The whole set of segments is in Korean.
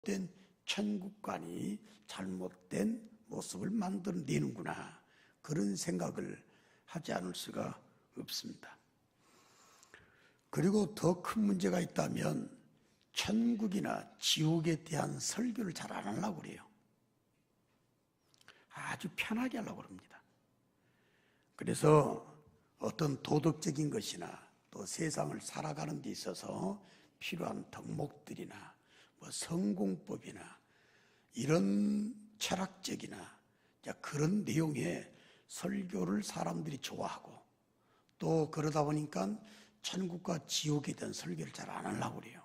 잘못된 천국관이 잘못된 모습을 만들어내는구나, 그런 생각을 하지 않을 수가 없습니다. 그리고 더 큰 문제가 있다면 천국이나 지옥에 대한 설교를 잘 안 하려고 그래요. 아주 편하게 하려고 합니다. 그래서 어떤 도덕적인 것이나 또 세상을 살아가는 데 있어서 필요한 덕목들이나 뭐 성공법이나 이런 철학적이나 그런 내용의 설교를 사람들이 좋아하고, 또 그러다 보니까 천국과 지옥에 대한 설교를 잘 안 하려고 그래요.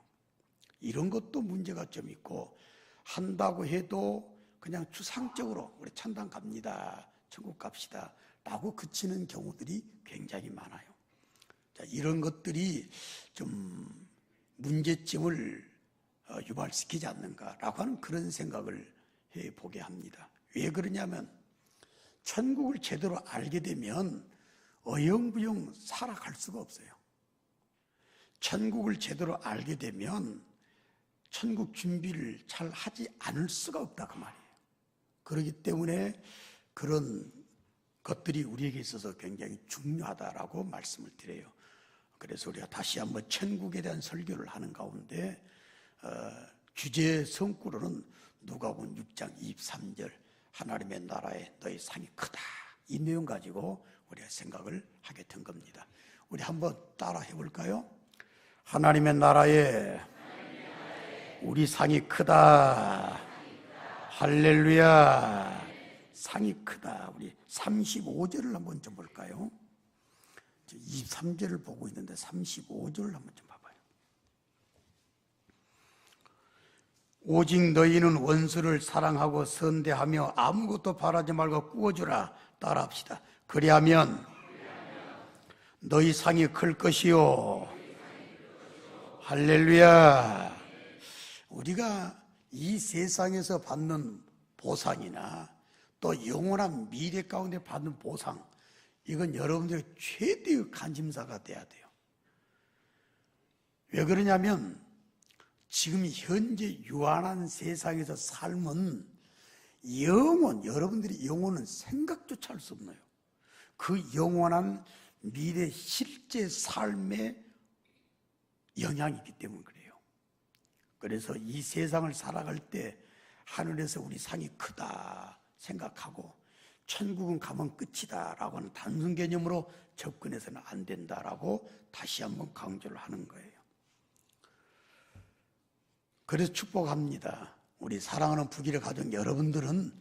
이런 것도 문제가 좀 있고, 한다고 해도 그냥 추상적으로 우리 천당 갑니다, 천국 갑시다 라고 그치는 경우들이 굉장히 많아요. 이런 것들이 좀 문제점을 유발시키지 않는가라고 하는 그런 생각을 해보게 합니다. 왜 그러냐면 천국을 제대로 알게 되면 어영부영 살아갈 수가 없어요. 천국을 제대로 알게 되면 천국 준비를 잘 하지 않을 수가 없다, 그 말이에요. 그렇기 때문에 그런 것들이 우리에게 있어서 굉장히 중요하다라고 말씀을 드려요. 그래서 우리가 다시 한번 천국에 대한 설교를 하는 가운데 주제 성구로는 누가복음 6장 23절 하나님의 나라에 너희 상이 크다, 이 내용 가지고 우리가 생각을 하게 된 겁니다. 우리 한번 따라 해볼까요? 하나님의 나라에 우리 상이 크다. 할렐루야. 상이 크다. 우리 35절을 한번 좀 볼까요? 23절을 보고 있는데 35절을 한번 좀 봐봐요. 오직 너희는 원수를 사랑하고 선대하며 아무것도 바라지 말고 꾸어주라. 따라합시다. 그리하면 너희 상이 클 것이요. 할렐루야. 우리가 이 세상에서 받는 보상이나 또 영원한 미래 가운데 받는 보상, 이건 여러분들의 최대의 관심사가 돼야 돼요. 왜 그러냐면 지금 현재 유한한 세상에서 삶은 여러분들이 영혼은 생각조차 할 수 없나요? 그 영원한 미래 실제 삶의 영향이 있기 때문에 그래요. 그래서 이 세상을 살아갈 때 하늘에서 우리 상이 크다 생각하고 천국은 가면 끝이다 라고 하는 단순 개념으로 접근해서는 안 된다라고 다시 한번 강조를 하는 거예요. 그래서 축복합니다. 우리 사랑하는 부귀를 가진 여러분들은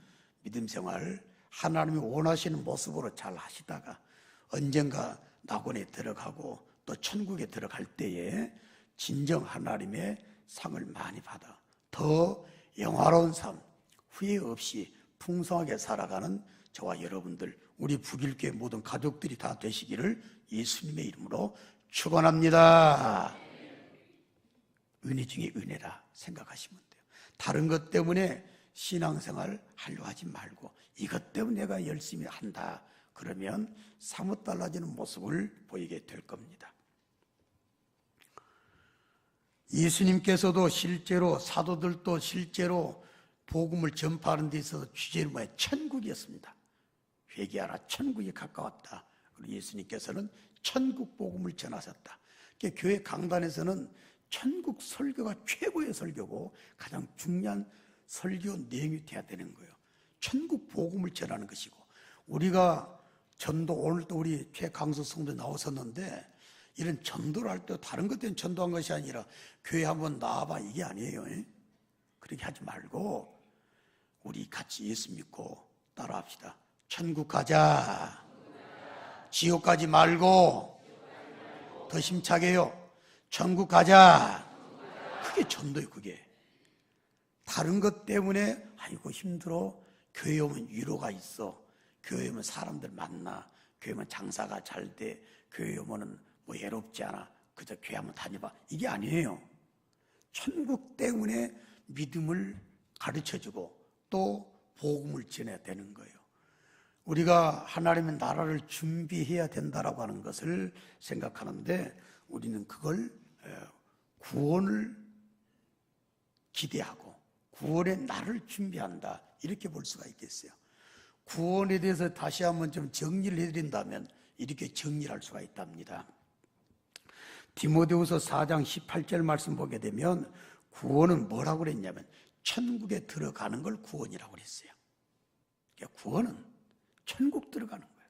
믿음 생활 하나님이 원하시는 모습으로 잘 하시다가 언젠가 낙원에 들어가고 또 천국에 들어갈 때에 진정 하나님의 상을 많이 받아 더 영화로운 삶, 후회 없이 풍성하게 살아가는 저와 여러분들, 우리 북일교회 모든 가족들이 다 되시기를 예수님의 이름으로 축원합니다. 은혜 중에 은혜라 생각하시면 돼요. 다른 것 때문에 신앙생활 하려 하지 말고 이것 때문에 내가 열심히 한다 그러면 사뭇 달라지는 모습을 보이게 될 겁니다. 예수님께서도 실제로, 사도들도 실제로 복음을 전파하는 데 있어서 주제는 뭐예요? 천국이었습니다. 회개하라, 천국이 가까웠다. 그리고 예수님께서는 천국 복음을 전하셨다. 그러니까 교회 강단에서는 천국 설교가 최고의 설교고 가장 중요한 설교 내용이 돼야 되는 거예요. 천국 복음을 전하는 것이고, 우리가 전도, 오늘도 우리 최강수 성도 나오셨는데 이런 전도를 할 때 다른 것 때문에 전도한 것이 아니라 교회 한번 나와봐, 이게 아니에요. 그렇게 하지 말고 우리 같이 예수 믿고 따라합시다. 천국 가자. 지옥 가지 말고 더 힘차게요. 천국 가자. 그게 전도예요. 그게 다른 것 때문에 아이고 힘들어, 교회 오면 위로가 있어, 교회 오면 사람들 만나, 교회 오면 장사가 잘 돼, 교회 오면은 뭐 외롭지 않아, 그저 교회 한번 다녀봐, 이게 아니에요. 천국 때문에 믿음을 가르쳐주고 또 복음을 전해야 되는 거예요. 우리가 하나님의 나라를 준비해야 된다라고 하는 것을 생각하는데 우리는 그걸 구원을 기대하고 구원의 날을 준비한다, 이렇게 볼 수가 있겠어요. 구원에 대해서 다시 한번 좀 정리를 해드린다면 이렇게 정리할 수가 있답니다. 디모데후서 4장 18절 말씀 보게 되면 구원은 뭐라고 그랬냐면 천국에 들어가는 걸 구원이라고 그랬어요. 그러니까 구원은 천국 들어가는 거예요.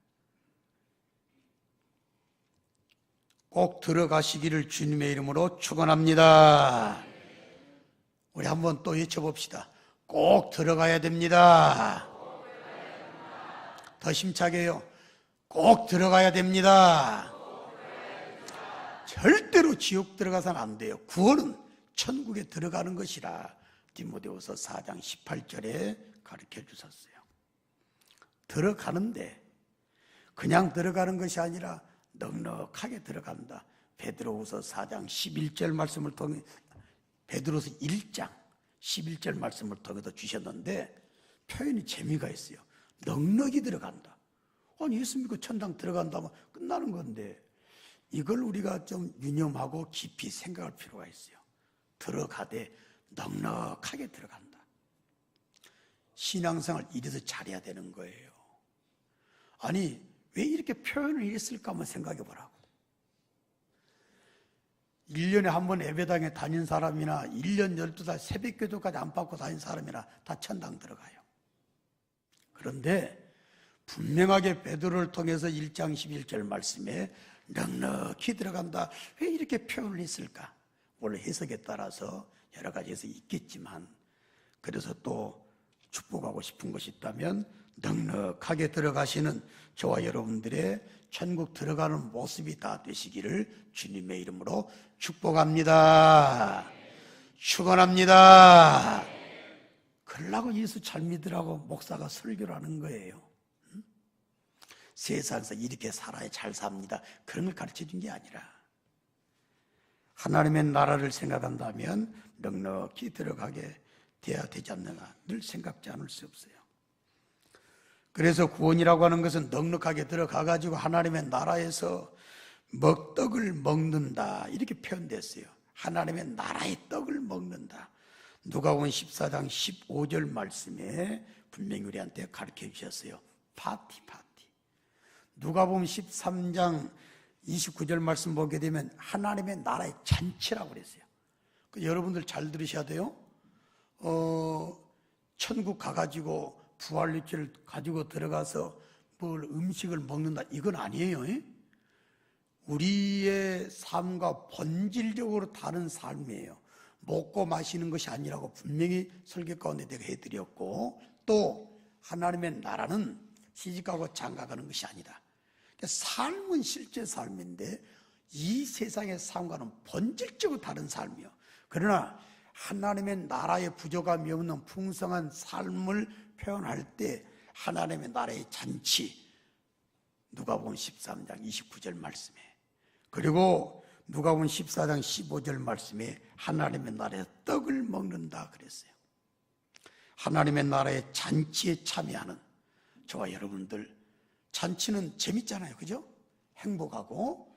꼭 들어가시기를 주님의 이름으로 축원합니다. 우리 한번 또 외쳐봅시다. 꼭 들어가야 됩니다. 더 힘차게요. 꼭 들어가야 됩니다. 절대로 지옥 들어가서는 안 돼요. 구원은 천국에 들어가는 것이라 디모데후서 4장 18절에 가르쳐 주셨어요. 들어가는데 그냥 들어가는 것이 아니라 넉넉하게 들어간다. 베드로후서 4장 11절 말씀을 통해, 베드로서 1장 11절 말씀을 통해서 주셨는데 표현이 재미가 있어요. 넉넉히 들어간다. 아니 예수 믿고 천당 들어간다면 끝나는 건데 이걸 우리가 좀 유념하고 깊이 생각할 필요가 있어요. 들어가되 넉넉하게 들어간다. 신앙생활 이래서 잘해야 되는 거예요. 아니 왜 이렇게 표현을 했을까 한번 생각해 보라고. 1년에 한 번 예배당에 다닌 사람이나 1년 12달 새벽기도까지 안 받고 다닌 사람이나 다 천당 들어가요. 그런데 분명하게 베드로를 통해서 1장 11절 말씀에 넉넉히 들어간다. 왜 이렇게 표현을 했을까? 물론 해석에 따라서 여러 가지 해석이 있겠지만, 그래서 또 축복하고 싶은 것이 있다면 넉넉하게 들어가시는 저와 여러분들의 천국 들어가는 모습이 다 되시기를 주님의 이름으로 축복합니다. 축원합니다. 그러려고 예수 잘 믿으라고 목사가 설교를 하는 거예요. 세상에서 이렇게 살아야 잘 삽니다, 그런 걸 가르쳐 준 게 아니라 하나님의 나라를 생각한다면 넉넉히 들어가게 돼야 되지 않느냐 늘 생각지 않을 수 없어요. 그래서 구원이라고 하는 것은 넉넉하게 들어가가지고 하나님의 나라에서 떡을 먹는다, 이렇게 표현됐어요. 하나님의 나라의 떡을 먹는다. 누가복음 14장 15절 말씀에 분명히 우리한테 가르쳐 주셨어요. 파티. 누가복음 13장 29절 말씀 보게 되면 하나님의 나라의 잔치라고 그랬어요. 여러분들 잘 들으셔야 돼요. 천국 가가지고 부활일체를 가지고 들어가서 뭘 음식을 먹는다, 이건 아니에요. 우리의 삶과 본질적으로 다른 삶이에요. 먹고 마시는 것이 아니라고 분명히 설교 가운데 내가 해드렸고, 또 하나님의 나라는 시집가고 장가가는 것이 아니다. 삶은 실제 삶인데 이 세상의 삶과는 본질적으로 다른 삶이요. 그러나 하나님의 나라의 부족함이 없는 풍성한 삶을 표현할 때 하나님의 나라의 잔치, 누가복음 13장 29절 말씀에, 그리고 누가복음 14장 15절 말씀에 하나님의 나라의 떡을 먹는다 그랬어요. 하나님의 나라의 잔치에 참여하는 저와 여러분들, 잔치는 재밌잖아요, 그죠? 행복하고.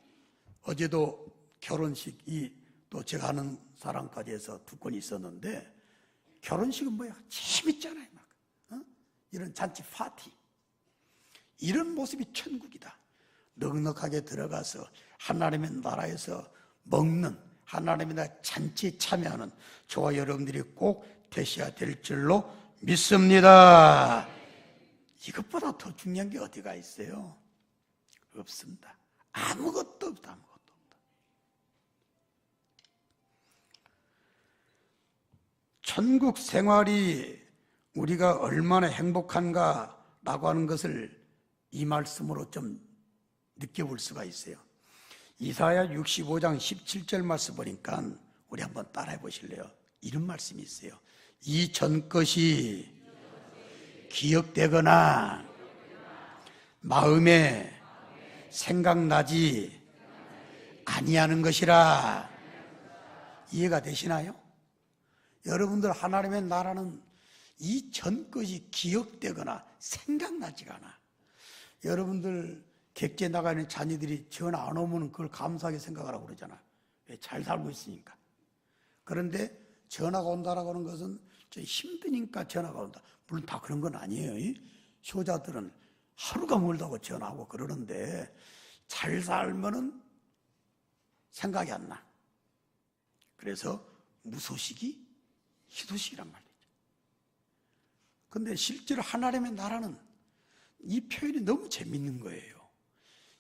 어제도 결혼식이 또 제가 아는 사람까지 해서 2건 있었는데, 결혼식은 뭐야? 재밌잖아요, 막. 이런 잔치 파티, 이런 모습이 천국이다. 넉넉하게 들어가서 하나님의 나라에서 먹는, 하나님의 나라 잔치에 참여하는 저와 여러분들이 꼭 되셔야 될 줄로 믿습니다. 이것보다 더 중요한 게 어디가 있어요? 없습니다. 아무것도 없다. 아무것도 없다. 천국 생활이 우리가 얼마나 행복한가라고 하는 것을 이 말씀으로 좀 느껴볼 수가 있어요. 이사야 65장 17절 말씀 보니까 우리 한번 따라해 보실래요? 이런 말씀이 있어요. 이 전 것이 기억되거나 마음에 생각나지 아니하는 것이라. 이해가 되시나요? 여러분들, 하나님의 나라는 이전 것이 기억되거나 생각나지가 않아. 여러분들 객지에 나가 있는 자녀들이 전화 안 오면 그걸 감사하게 생각하라고 그러잖아. 왜? 잘 살고 있으니까. 그런데 전화가 온다라고 하는 것은 저 힘드니까 전화가 온다. 물론 다 그런 건 아니에요. 효자들은 하루가 멀다고 전화하고 그러는데 잘 살면은 생각이 안 나. 그래서 무소식이 희소식이란 말이죠. 근데 실제로 하나님의 나라는 이 표현이 너무 재밌는 거예요.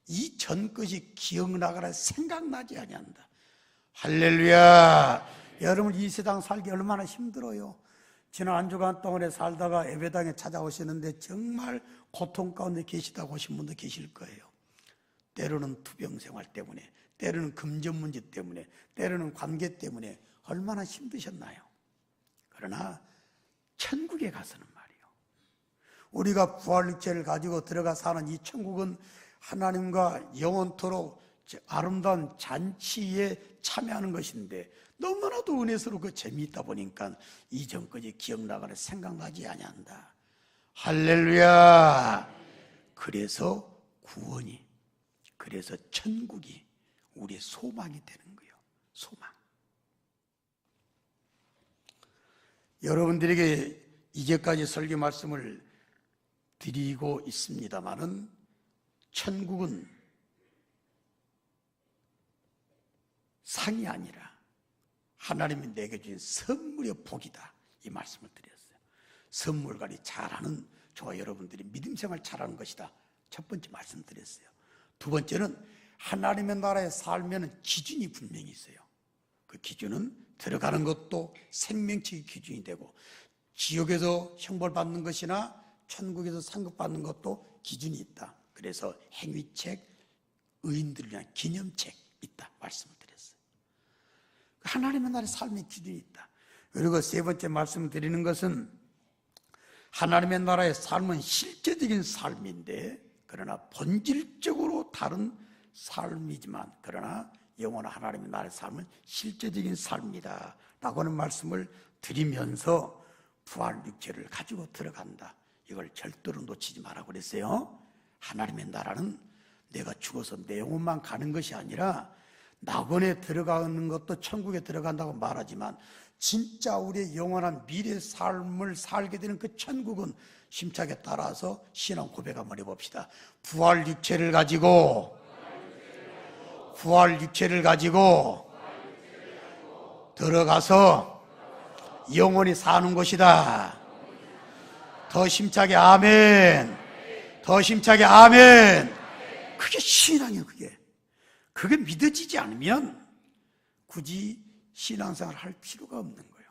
이 전 것이 기억나거나 생각나지 아니한다. 할렐루야. 여러분 이 세상 살기 얼마나 힘들어요. 지난 한 주간 동안에 살다가 예배당에 찾아오시는데 정말 고통 가운데 계시다고 하신 분도 계실 거예요. 때로는 투병생활 때문에, 때로는 금전 문제 때문에, 때로는 관계 때문에 얼마나 힘드셨나요? 그러나 천국에 가서는 말이에요, 우리가 부활육체를 가지고 들어가 사는 이 천국은 하나님과 영원토록 아름다운 잔치에 참여하는 것인데 너무나도 은혜스럽고 재미있다 보니까 이전까지 기억나거나 생각나지 아니한다. 할렐루야. 그래서 구원이, 그래서 천국이 우리의 소망이 되는 거예요. 소망. 여러분들에게 이제까지 설교 말씀을 드리고 있습니다마는 천국은 상이 아니라 하나님이 내게 주신 선물의 복이다, 이 말씀을 드렸어요. 선물관리 잘하는 저와 여러분들이 믿음생활 잘하는 것이다, 첫 번째 말씀드렸어요. 두 번째는 하나님의 나라에 살면 기준이 분명히 있어요. 그 기준은 들어가는 것도 생명책의 기준이 되고 지옥에서 형벌받는 것이나 천국에서 상급받는 것도 기준이 있다. 그래서 행위책, 의인들을 위한 기념책 있다 말씀을 드렸어요. 하나님의 나라의 삶의 기준이 있다. 그리고 세 번째 말씀을 드리는 것은 하나님의 나라의 삶은 실제적인 삶인데 그러나 본질적으로 다른 삶이지만 그러나 영원한 하나님의 나라의 삶은 실제적인 삶이다 라고 하는 말씀을 드리면서 부활 육체를 가지고 들어간다, 이걸 절대로 놓치지 말라고 그랬어요. 하나님의 나라는 내가 죽어서 내 영혼만 가는 것이 아니라 낙원에 들어가는 것도 천국에 들어간다고 말하지만 진짜 우리의 영원한 미래 삶을 살게 되는 그 천국은 심차게 따라서 신앙 고백 한번 해봅시다. 부활 육체를 가지고 들어가서 영원히 사는 것이다. 더 심차게 아멘. 더 심차게 아멘. 그게 신앙이에요. 그게 믿어지지 않으면 굳이 신앙생활 할 필요가 없는 거예요.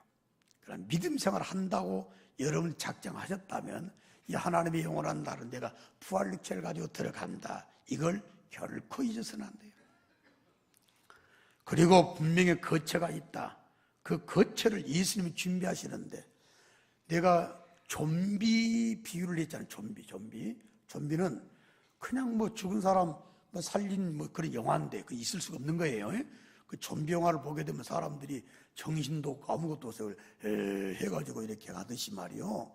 그러나 믿음생활 한다고 여러분 작정하셨다면 이 하나님의 영원한 날은 내가 부활 육체를 가지고 들어간다, 이걸 결코 잊어서는 안 돼요. 그리고 분명히 거처가 있다. 그 거처를 예수님이 준비하시는데, 내가 좀비 비유를 했잖아요. 좀비는 그냥 뭐 죽은 사람 뭐 살린 뭐 그런 영화인데 그 있을 수가 없는 거예요. 그 좀비 영화를 보게 되면 사람들이 정신도 없고 아무것도 없어요. 해가지고 이렇게 가듯이 말이요.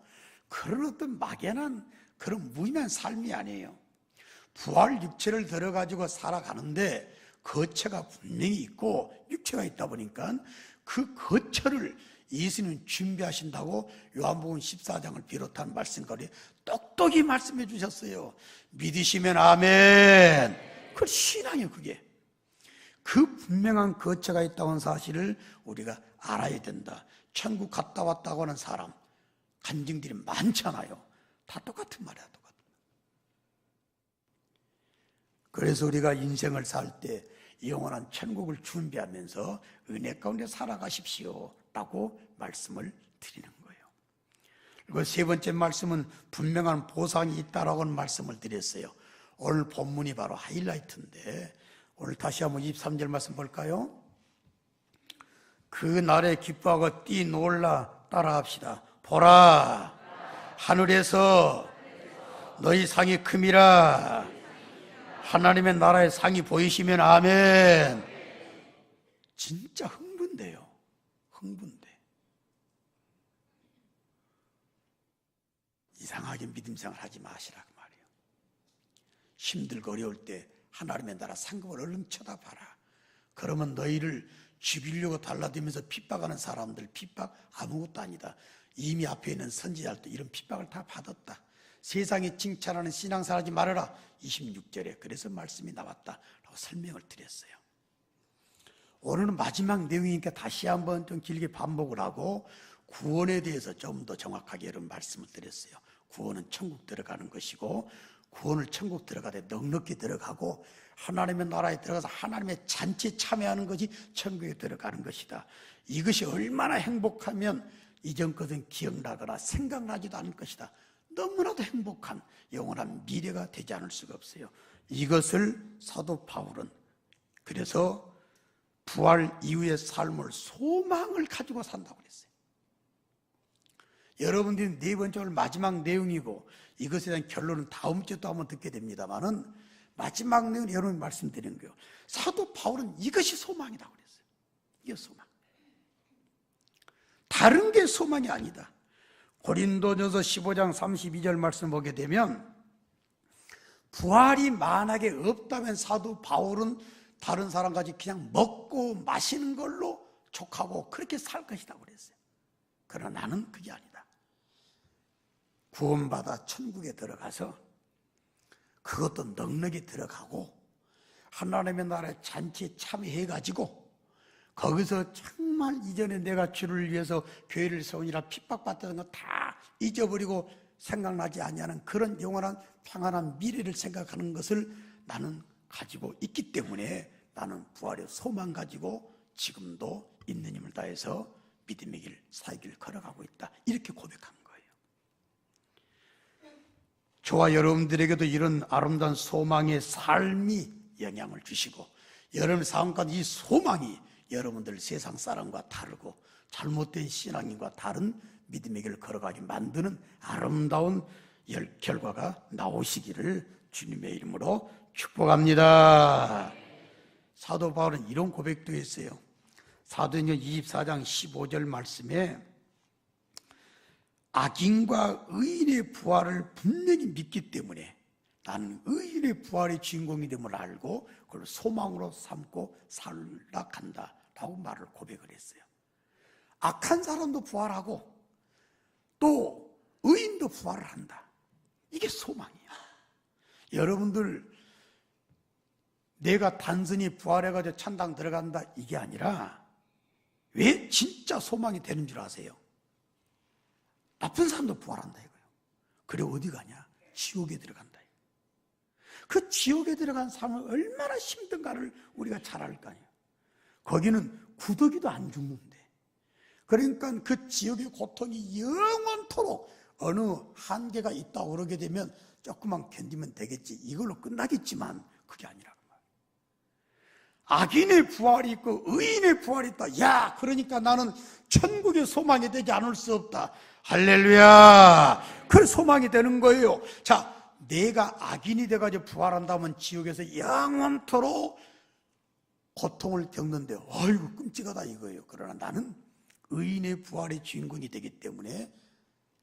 그런 어떤 막연한 그런 무의미한 삶이 아니에요. 부활 육체를 들어가지고 살아가는데 거처가 분명히 있고 육체가 있다 보니까 그 거처를 예수님 준비하신다고 요한복음 14장을 비롯한 말씀까지 똑똑히 말씀해 주셨어요. 믿으시면 아멘. 그 신앙이에요. 그게 그 분명한 거처가 있다는 사실을 우리가 알아야 된다. 천국 갔다 왔다고 하는 사람 간증들이 많잖아요. 다 똑같은 말이야. 그래서 우리가 인생을 살 때 영원한 천국을 준비하면서 은혜 가운데 살아가십시오 라고 말씀을 드리는 거예요. 그리고 세 번째 말씀은 분명한 보상이 있다라고 하는 말씀을 드렸어요. 오늘 본문이 바로 하이라이트인데 오늘 다시 한번 23절 말씀 볼까요? 그 날에 기뻐하고 뛰놀라 따라합시다. 보라, 하늘에서 너희 상이 큼이라. 하나님의 나라의 상이 보이시면 아멘. 진짜 흥분돼요. 흥분돼. 이상하게 믿음생활 하지 마시라 그 말이에요. 힘들고 어려울 때 하나님의 나라 상급을 얼른 쳐다봐라. 그러면 너희를 죽이려고 달라들면서 핍박하는 사람들 핍박 아무것도 아니다. 이미 앞에 있는 선지자들도 이런 핍박을 다 받았다. 세상에 칭찬하는 신앙생활 하지 말아라. 26절에 그래서 말씀이 나왔다 라고 설명을 드렸어요. 오늘은 마지막 내용이니까 다시 한번 좀 길게 반복을 하고 구원에 대해서 좀 더 정확하게 이런 말씀을 드렸어요. 구원은 천국 들어가는 것이고, 구원을 천국 들어가되 넉넉히 들어가고 하나님의 나라에 들어가서 하나님의 잔치에 참여하는 것이 천국에 들어가는 것이다. 이것이 얼마나 행복하면 이전 것은 기억나거나 생각나지도 않을 것이다. 너무나도 행복한 영원한 미래가 되지 않을 수가 없어요. 이것을 사도 바울은 그래서 부활 이후의 삶을 소망을 가지고 산다고 그랬어요. 여러분들이 네 번째로 마지막 내용이고 이것에 대한 결론은 다음 주에 또 한번 듣게 됩니다만은 마지막 내용은 여러분이 말씀드린 거예요. 사도 바울은 이것이 소망이라고 그랬어요. 이게 소망. 다른 게 소망이 아니다. 고린도전서 15장 32절 말씀 보게 되면 부활이 만약에 없다면 사도 바울은 다른 사람같이 그냥 먹고 마시는 걸로 족하고 그렇게 살 것이라고 그랬어요. 그러나 나는 그게 아니다. 구원받아 천국에 들어가서 그것도 넉넉히 들어가고 하나님의 나라의 잔치에 참여해가지고 거기서 정말 이전에 내가 주를 위해서 교회를 세우니라 핍박받던 거 다 잊어버리고 생각나지 아니하는 그런 영원한 평안한 미래를 생각하는 것을 나는 가지고 있기 때문에 나는 부활의 소망 가지고 지금도 있는 힘을 다해서 믿음의 길, 사의 길을 걸어가고 있다. 이렇게 고백한 거예요. 저와 여러분들에게도 이런 아름다운 소망의 삶이 영향을 주시고 여러분의 삶 가운데 이 소망이 여러분들 세상 사람과 다르고 잘못된 신앙인과 다른 믿음의 길을 걸어가게 만드는 아름다운 결과가 나오시기를 주님의 이름으로 축복합니다. 사도 바울은 이런 고백도 했어요. 사도행전 24장 15절 말씀에 악인과 의인의 부활을 분명히 믿기 때문에 나는 의인의 부활의 주인공이 됨을 알고 그걸 소망으로 삼고 살아간다 라고 말을 고백을 했어요. 악한 사람도 부활하고 또 의인도 부활을 한다. 이게 소망이야. 여러분들 내가 단순히 부활해가지고 천당 들어간다 이게 아니라 왜 진짜 소망이 되는 줄 아세요? 나쁜 사람도 부활한다 이거예요. 그래 어디 가냐? 지옥에 들어간다. 그 지옥에 들어간 삶은 얼마나 힘든가를 우리가 잘 알 거 아니에요. 거기는 구더기도 안 죽는데 그러니까 그 지옥의 고통이 영원토록 어느 한계가 있다고 그러게 되면 조금만 견디면 되겠지 이걸로 끝나겠지만 그게 아니라고 말이에요. 악인의 부활이 있고 의인의 부활이 있다. 야 그러니까 나는 천국의 소망이 되지 않을 수 없다. 할렐루야. 그 소망이 되는 거예요. 자 내가 악인이 돼가지고 부활한다면 지옥에서 영원토록 고통을 겪는데 아이고 끔찍하다 이거예요. 그러나 나는 의인의 부활의 주인공이 되기 때문에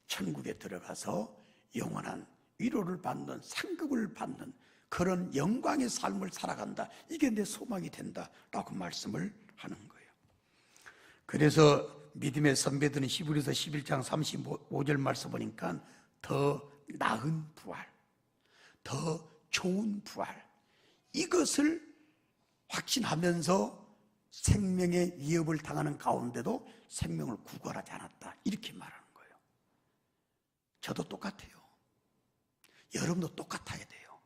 천국에 들어가서 영원한 위로를 받는 상급을 받는 그런 영광의 삶을 살아간다. 이게 내 소망이 된다라고 말씀을 하는 거예요. 그래서 믿음의 선배들은 히브리서 11장 35절 말씀 보니까 더 나은 부활, 더 좋은 부활 이것을 확신하면서 생명의 위협을 당하는 가운데도 생명을 구걸하지 않았다 이렇게 말하는 거예요. 저도 똑같아요. 여러분도 똑같아야 돼요.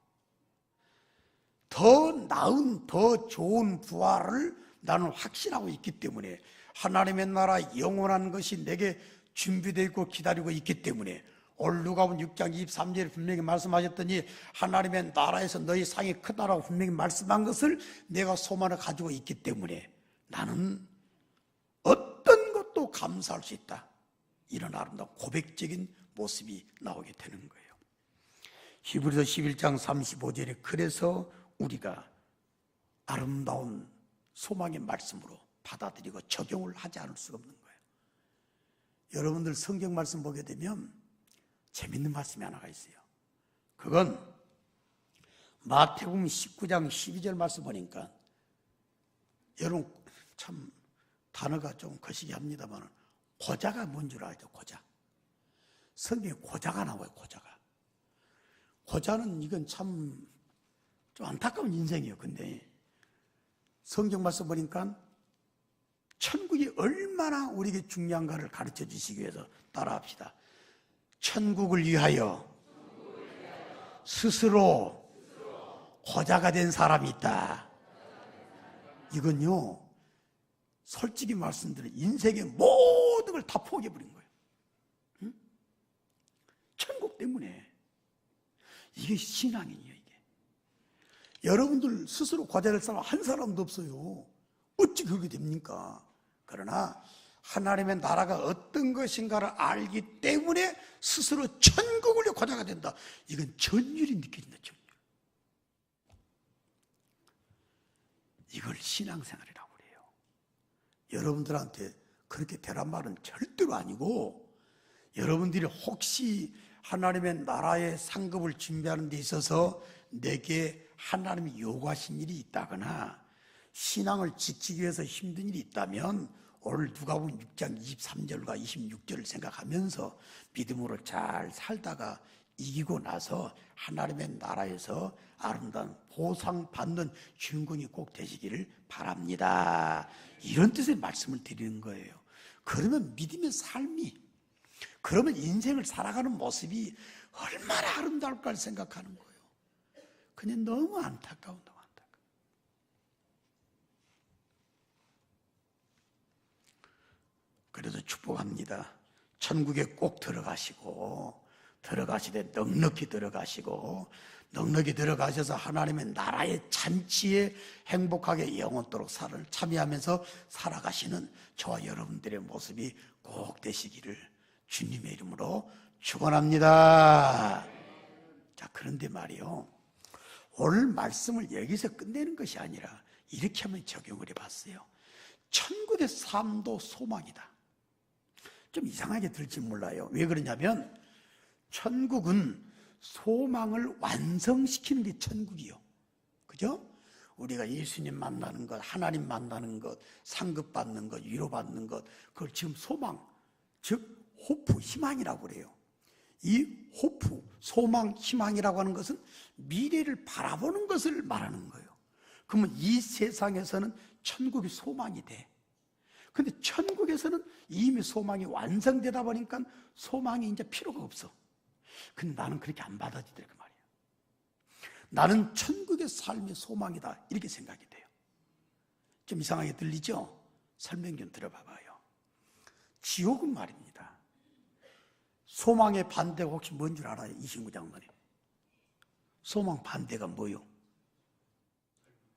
더 나은 더 좋은 부활을 나는 확신하고 있기 때문에 하나님의 나라 영원한 것이 내게 준비되어 있고 기다리고 있기 때문에 오늘 누가복음 6장 23절에 분명히 말씀하셨더니 하나님의 나라에서 너희 상이 크다라고 분명히 말씀한 것을 내가 소망을 가지고 있기 때문에 나는 어떤 것도 감사할 수 있다. 이런 아름다운 고백적인 모습이 나오게 되는 거예요. 히브리서 11장 35절에 그래서 우리가 아름다운 소망의 말씀으로 받아들이고 적용을 하지 않을 수가 없는 거예요. 여러분들 성경 말씀 보게 되면 재밌는 말씀이 하나가 있어요. 그건 마태복음 19장 12절 말씀 보니까 여러분 참 단어가 좀 거시기 합니다만 고자가 뭔 줄 알죠? 고자. 성경에 고자가 나와요. 고자는 이건 참 좀 안타까운 인생이에요. 근데 성경 말씀 보니까 천국이 얼마나 우리에게 중요한가를 가르쳐 주시기 위해서 따라합시다. 천국을 위하여 스스로 고자가 된 사람이 있다. 이건요, 솔직히 말씀드려 인생의 모든 걸 다 포기해버린 거예요. 응? 천국 때문에. 이게 신앙이에요. 이게 여러분들 스스로 고자될 사람 한 사람도 없어요. 어찌 그렇게 됩니까? 그러나 하나님의 나라가 어떤 것인가를 알기 때문에 스스로 천국을 위해 고자가 된다. 이건 전율이 느껴진다. 전율. 이걸 신앙생활이라고 그래요. 여러분들한테 그렇게 되란 말은 절대로 아니고, 여러분들이 혹시 하나님의 나라의 상급을 준비하는 데 있어서 내게 하나님이 요구하신 일이 있다거나 신앙을 지키기 위해서 힘든 일이 있다면 오늘 누가복음 6장 23절과 26절을 생각하면서 믿음으로 잘 살다가 이기고 나서 하나님의 나라에서 아름다운 보상 받는 주인공이 꼭 되시기를 바랍니다. 이런 뜻의 말씀을 드리는 거예요. 그러면 믿음의 삶이, 그러면 인생을 살아가는 모습이 얼마나 아름다울까 생각하는 거예요. 그냥 너무 안타까워. 그래도 축복합니다. 천국에 꼭 들어가시고, 들어가시되 넉넉히 들어가시고, 넉넉히 들어가셔서 하나님의 나라의 잔치에 행복하게 영원토록 참여하면서 살아가시는 저와 여러분들의 모습이 꼭 되시기를 주님의 이름으로 축원합니다. 자, 그런데 말이요, 오늘 말씀을 여기서 끝내는 것이 아니라 이렇게 한번 적용을 해봤어요. 천국의 삶도 소망이다. 좀 이상하게 들지 몰라요. 왜 그러냐면 천국은 소망을 완성시키는 게 천국이요. 그죠? 우리가 예수님 만나는 것, 하나님 만나는 것, 상급 받는 것, 위로받는 것, 그걸 지금 소망, 즉 호프, 희망이라고 그래요. 이 호프, 소망, 희망이라고 하는 것은 미래를 바라보는 것을 말하는 거예요. 그러면 이 세상에서는 천국이 소망이 돼. 근데 천국에서는 이미 소망이 완성되다 보니까 소망이 이제 필요가 없어. 근데 나는 그렇게 안 받아들여 그 말이에요. 나는 천국의 삶의 소망이다, 이렇게 생각이 돼요. 좀 이상하게 들리죠? 설명 좀 들어봐봐요. 지옥은 말입니다, 소망의 반대가 혹시 뭔 줄 알아요? 이신구 장로님, 소망 반대가 뭐요?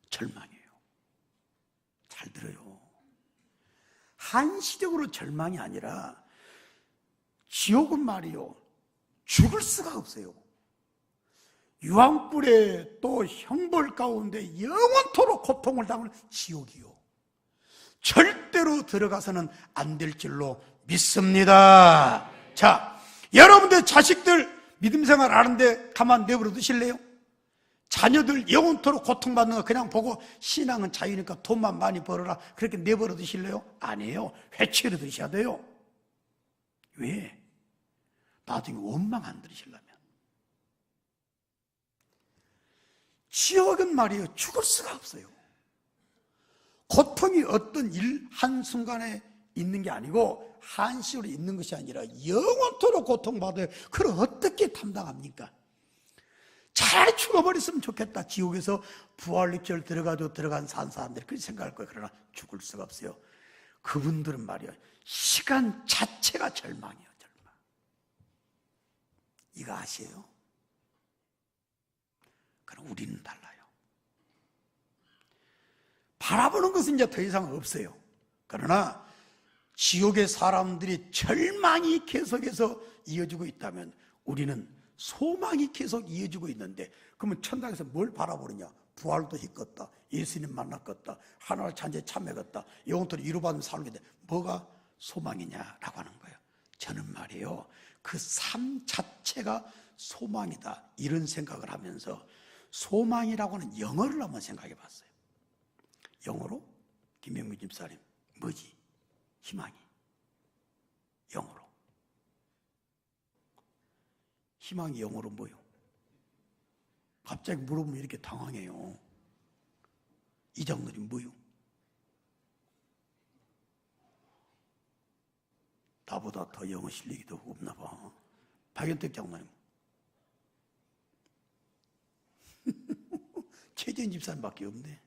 절망이에요. 잘 들어요. 한시적으로 절망이 아니라 지옥은 말이요, 죽을 수가 없어요. 유황불에 또 형벌 가운데 영원토록 고통을 당하는 지옥이요, 절대로 들어가서는 안 될 줄로 믿습니다. 자, 여러분들 자식들 믿음생활 하는데 가만 내버려 두실래요? 자녀들 영원토록 고통받는 거 그냥 보고 신앙은 자유니까 돈만 많이 벌어라 그렇게 내버려 두실래요? 아니에요. 회초리 드셔야 돼요. 왜? 나중에 원망 안 들으시려면. 지옥은 말이에요, 죽을 수가 없어요. 고통이 어떤 한순간에 있는 게 아니고 한시로 있는 것이 아니라 영원토록 고통받아요. 그걸 어떻게 감당합니까? 잘 죽어버렸으면 좋겠다. 지옥에서 부활육절 들어가도 들어간 산 사람들이 그렇게 생각할 거예요. 그러나 죽을 수가 없어요. 그분들은 말이에요, 시간 자체가 절망이에요. 절망. 이거 아세요? 그럼 우리는 달라요. 바라보는 것은 이제 더 이상 없어요. 그러나 지옥의 사람들이 절망이 계속해서 이어지고 있다면 우리는 소망이 계속 이어지고 있는데, 그러면 천당에서 뭘 바라보느냐? 부활도 했겠다, 예수님 만났겠다, 하나님 잔치에 참여했겠다, 영원토록 위로받는 삶인데 뭐가 소망이냐라고 하는 거예요. 저는 말이에요, 그 삶 자체가 소망이다, 이런 생각을 하면서 소망이라고 하는 영어를 한번 생각해 봤어요. 영어로? 김영민 집사님, 뭐지? 희망이. 영어로. 희망이 영어로 뭐요? 갑자기 물어보면 이렇게 당황해요. 이 장로님 뭐요? 나보다 더 영어 실력이 더 없나 봐. 박연택 장로님. 최재인 집사님밖에 없네.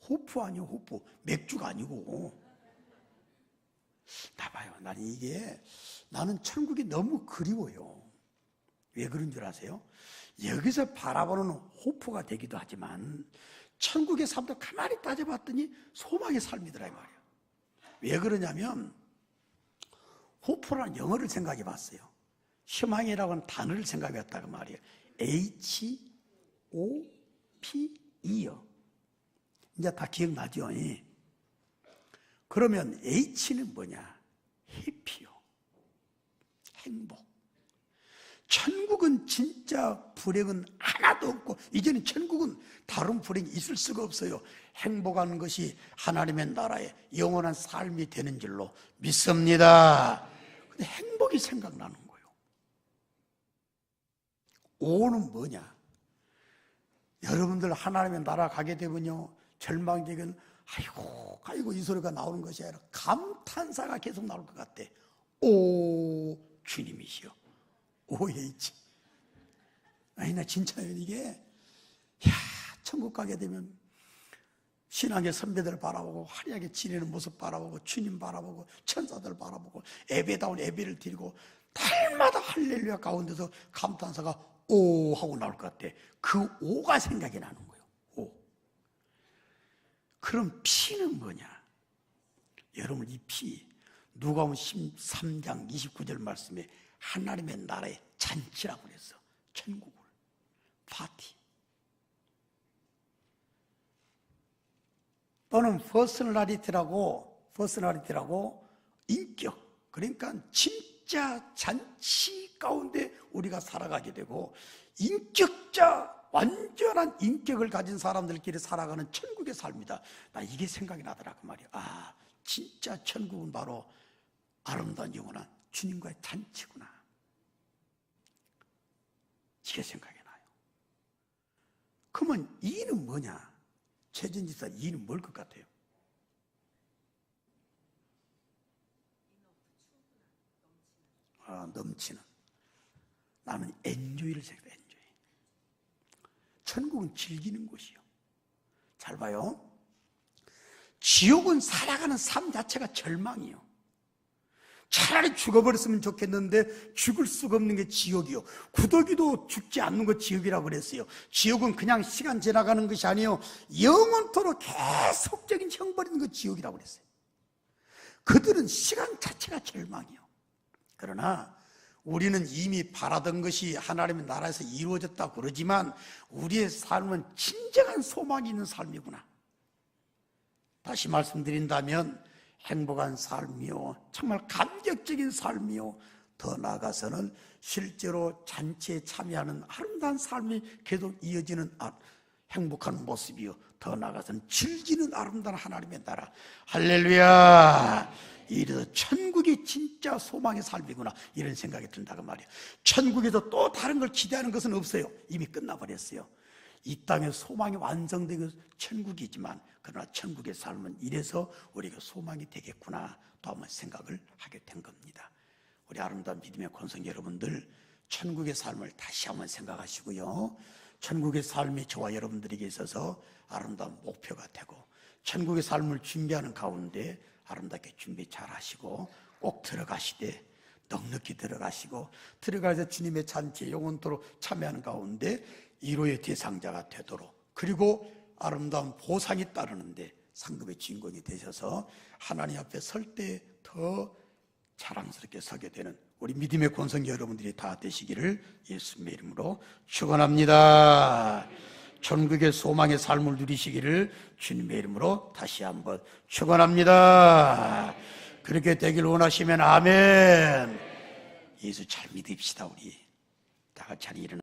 호프 아니요, 호프. 맥주가 아니고. 나봐요. 나는 천국이 너무 그리워요. 왜 그런 줄 아세요? 여기서 바라보는 호프가 되기도 하지만 천국의 삶도 가만히 따져봤더니 소망의 삶이더라 이 말이야. 왜 그러냐면 호프라는 영어를 생각해 봤어요. 희망이라고 하는 단어를 생각해 봤다고 말이에요. H-O-P-E요. 이제 다 기억나죠? 그러면 H는 뭐냐? 해피요. 행복. 천국은 진짜 불행은 하나도 없고, 이제는 천국은 다른 불행이 있을 수가 없어요. 행복한 것이 하나님의 나라의 영원한 삶이 되는 줄로 믿습니다. 근데 행복이 생각나는 거예요. 오는 뭐냐? 여러분들 하나님의 나라 가게 되면요, 절망적인 아이고 이 소리가 나오는 것이 아니라 감탄사가 계속 나올 것 같아. 오 주님이시여. OH. 아니 나 진짜요. 이게 천국 가게 되면 신앙의 선배들 바라보고 화려하게 지내는 모습 바라보고 주님 바라보고 천사들 바라보고 예배다운 예배를 드리고 날마다 할렐루야 가운데서 감탄사가 오 하고 나올 것 같아. 그 오가 생각이 나는 거예요. 오. 그럼 피는 뭐냐? 여러분 이 피 누가복음 13장 29절 말씀에 하나님의 나라의 잔치라고 그랬어. 천국을 파티 또는 퍼스널리티라고 인격, 그러니까 진짜 잔치 가운데 우리가 살아가게 되고 인격자 완전한 인격을 가진 사람들끼리 살아가는 천국의 삶이다. 나 이게 생각이 나더라고 말이야. 아 진짜 천국은 바로 아름다운 영원한 주님과의 잔치구나. 이게 생각이 나요. 그러면 이는 뭐냐? 최진지사 이는 뭘 것 같아요? 넘치는. 나는 엔조이를 생각해. 엔조이. 천국은 즐기는 곳이요. 잘 봐요. 지옥은 살아가는 삶 자체가 절망이요. 차라리 죽어버렸으면 좋겠는데 죽을 수가 없는 게 지옥이요. 구더기도 죽지 않는 거 지옥이라고 그랬어요. 지옥은 그냥 시간 지나가는 것이 아니에요. 영원토록 계속적인 형벌인 거 지옥이라고 그랬어요. 그들은 시간 자체가 절망이요. 그러나 우리는 이미 바라던 것이 하나님의 나라에서 이루어졌다고 그러지만 우리의 삶은 진정한 소망이 있는 삶이구나. 다시 말씀드린다면 행복한 삶이요, 정말 감격적인 삶이요, 더 나아가서는 실제로 잔치에 참여하는 아름다운 삶이 계속 이어지는 행복한 모습이요, 더 나아가서는 즐기는 아름다운 하나님의 나라. 할렐루야. 이래서 천국이 진짜 소망의 삶이구나 이런 생각이 든다고 말이에요. 천국에서 또 다른 걸 기대하는 것은 없어요. 이미 끝나버렸어요. 이 땅의 소망이 완성된 것은 천국이지만 그러나 천국의 삶은 이래서 우리가 소망이 되겠구나 또 한번 생각을 하게 된 겁니다. 우리 아름다운 믿음의 권성 여러분들, 천국의 삶을 다시 한번 생각하시고요, 천국의 삶이 저와 여러분들에게 있어서 아름다운 목표가 되고 천국의 삶을 준비하는 가운데 아름답게 준비 잘 하시고 꼭 들어가시되 넉넉히 들어가시고 들어가서 주님의 잔치에 영원토록 참여하는 가운데 1호의 대상자가 되도록, 그리고 아름다운 보상이 따르는데 상급의 주인공이 되셔서 하나님 앞에 설 때 더 자랑스럽게 서게 되는 우리 믿음의 권성 여러분들이 다 되시기를 예수님의 이름으로 축원합니다. 천국의 소망의 삶을 누리시기를 주님의 이름으로 다시 한번 축원합니다. 그렇게 되길 원하시면 아멘. 예수 잘 믿읍시다. 우리 다 같이 일어나